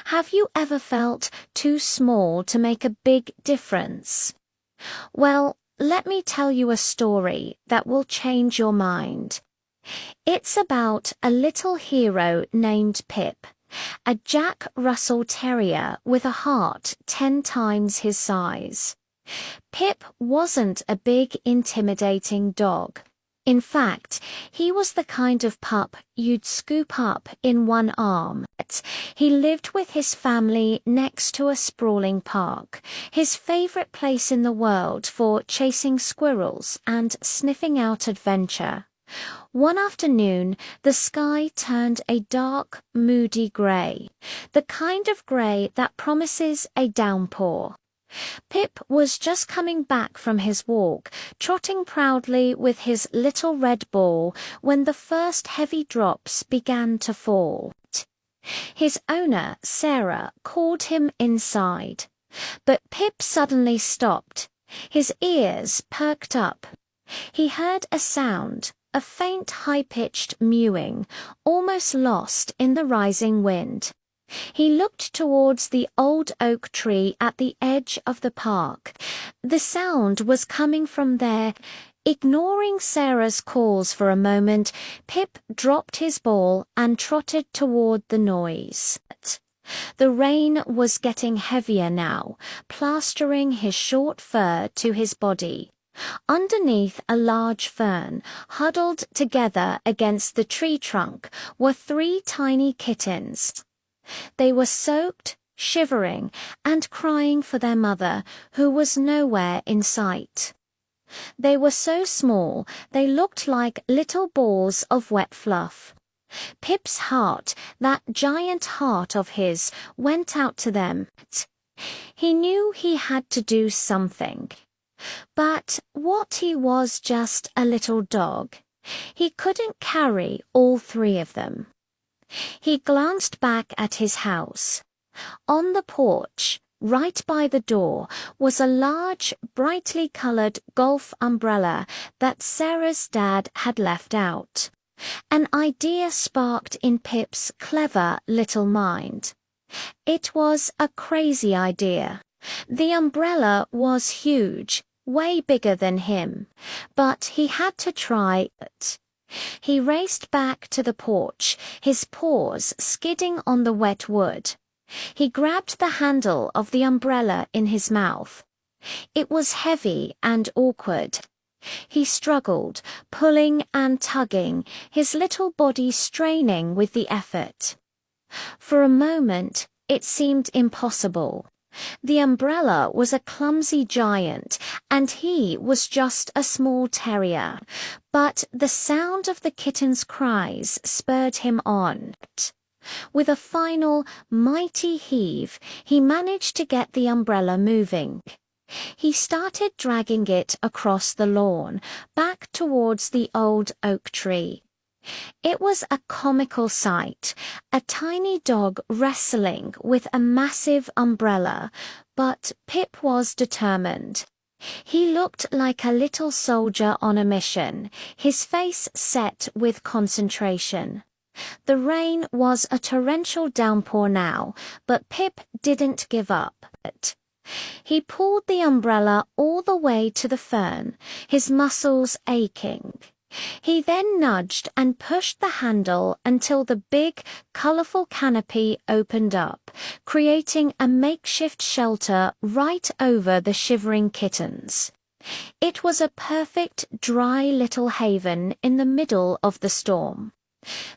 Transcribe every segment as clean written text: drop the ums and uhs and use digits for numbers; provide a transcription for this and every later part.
Have you ever felt too small to make a big difference? Well, let me tell you a story that will change your mind. It's about a little hero named Pip, a Jack Russell Terrier with a heart 10 times his size. Pip wasn't a big, intimidating dog. In fact, he was the kind of pup you'd scoop up in one arm. He lived with his family next to a sprawling park, his favorite place in the world for chasing squirrels and sniffing out adventure. One afternoon, the sky turned a dark, moody grey, the kind of grey that promises a downpour. Pip was just coming back from his walk, trotting proudly with his little red ball, when the first heavy drops began to fall. His owner, Sarah, called him inside. But Pip suddenly stopped. His ears perked up. He heard a sound, a faint high-pitched mewing, almost lost in the rising wind. He looked towards the old oak tree at the edge of the park. The sound was coming from there. Ignoring Sarah's calls for a moment, Pip dropped his ball and trotted toward the noise. The rain was getting heavier now, plastering his short fur to his body. Underneath a large fern, huddled together against the tree trunk, were 3 tiny kittens. They were soaked, shivering, and crying for their mother, who was nowhere in sight. They were so small, they looked like little balls of wet fluff. Pip's heart, that giant heart of his, went out to them. He knew he had to do something. But what he was just a little dog. He couldn't carry all 3 of them. He glanced back at his house. On the porch, right by the door, was a large, brightly colored golf umbrella that Sarah's dad had left out. An idea sparked in Pip's clever little mind. It was a crazy idea. The umbrella was huge, way bigger than him, but he had to try it. He raced back to the porch, his paws skidding on the wet wood. He grabbed the handle of the umbrella in his mouth. It was heavy and awkward. He struggled, pulling and tugging, his little body straining with the effort. For a moment, it seemed impossible. The umbrella was a clumsy giant, and he was just a small terrier. But the sound of the kitten's cries spurred him on. With a final, mighty heave, he managed to get the umbrella moving. He started dragging it across the lawn, back towards the old oak tree. It was a comical sight, a tiny dog wrestling with a massive umbrella, but Pip was determined. He looked like a little soldier on a mission, his face set with concentration. The rain was a torrential downpour now, but Pip didn't give up. He pulled the umbrella all the way to the fern, his muscles aching. He then nudged and pushed the handle until the big, colorful canopy opened up, creating a makeshift shelter right over the shivering kittens. It was a perfect, dry little haven in the middle of the storm.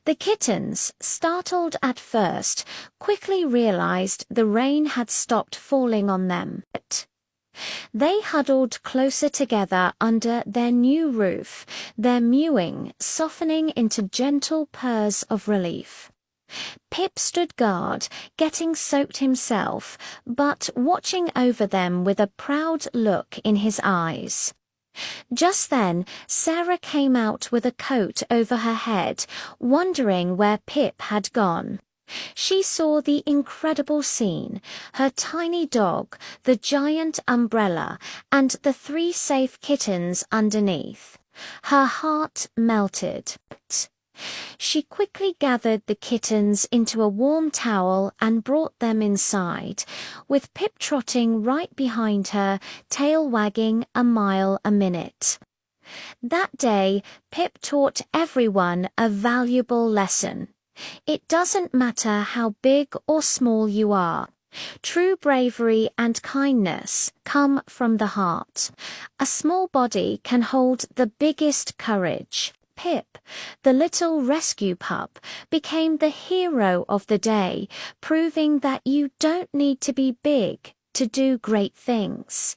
The kittens, startled at first, quickly realized the rain had stopped falling on them. They huddled closer together under their new roof, their mewing softening into gentle purrs of relief. Pip stood guard, getting soaked himself, but watching over them with a proud look in his eyes. Just then, Sarah came out with a coat over her head, wondering where Pip had gone. She saw the incredible scene, her tiny dog, the giant umbrella, and the 3 safe kittens underneath. Her heart melted. She quickly gathered the kittens into a warm towel and brought them inside, with Pip trotting right behind her, tail wagging a mile a minute. That day, Pip taught everyone a valuable lesson. It doesn't matter how big or small you are. True bravery and kindness come from the heart. A small body can hold the biggest courage. Pip, the little rescue pup, became the hero of the day, proving that you don't need to be big to do great things.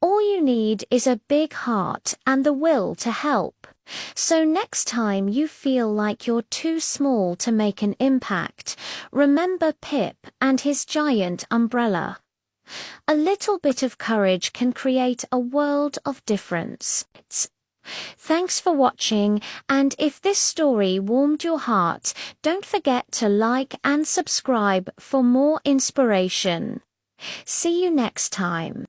All you need is a big heart and the will to help. So next time you feel like you're too small to make an impact, remember Pip and his giant umbrella. A little bit of courage can create a world of difference. Thanks for watching, and if this story warmed your heart, don't forget to like and subscribe for more inspiration. See you next time.